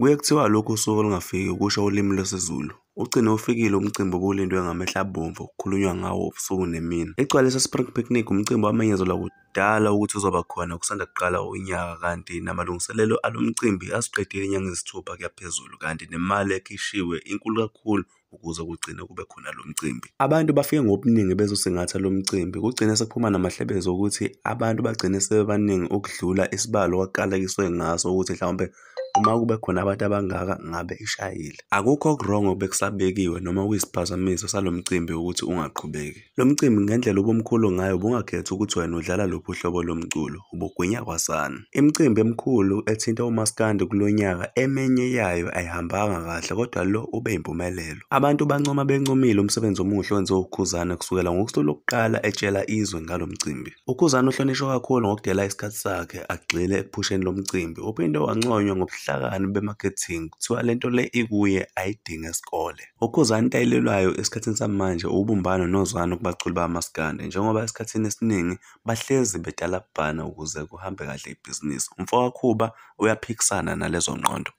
Kuye kuthiwa lokhu usuku olungafiki kusho ulimi lwesiZulu. Ugcine ufikile umcimbi obulindwe ngamehlo abomvu okukhulunywa ngawo ubusuku nemini. Igcwalisa Spring Picnic umcimbi wamenyezelwa kudala ukuthi uzoba khona kusanda kuqala unyaka, kanti namalungiselelo alo mcimbi asiqedile inyanga ezisithupha kuya phezulu, kanti nemali ekhishiwe inkulu kakhulu ukuze kugcine kube khona lo mcimbi. Abantu bafike ngobuningi bezosingatha lo mcimbi, kugcine sekuphuma namahlebezo ukuthi abantu bagcine sebebaningi ukudlula isibalo okwakuqalekiswe ngaso ukuthi mhlawumbe uma kube khona abantu abangaka ngabe ishayile. Akukho okurongo bekusabekiwe noma kuyisiphazamiso salo mcimbi ukuthi ungaqhubeki. Lo mcimbi ngendlela ubumkhulu ngayo ubungakhethi ukuthi wena udlala luphi uhlobo lomculo, ubugwinya kwasani. Imicimbi emikhulu ethinta umaskandi kulo nyaka emenye yayo ayihambanga kahle, kodwa lo ube impumelelo. Abantu bancoma bencomile umsebenzi omuhle owenziwe uKhuzani kusukela ngosuku lokuqala etshela izwe ngalo mcimbi. UKhuzani uhlonishwa kakhulu ngokudela isikhathi sakhe agxile ekuphusheni lo mcimbi. Uphinde wanconywa ngobuhlakani bemarketing, kuthiwa lento le ikuye ayidinga isikole. UKhuzani into ayilwelayo esikhathini samanje ubumbano nozwano kubaculi bamaskandi, njengoba esikhathini esiningi bahlezi bedala bhana ukuze kuhambe kahle ibhizinisi. Umfowakhuba uyaphikisana nalezo ngqondo.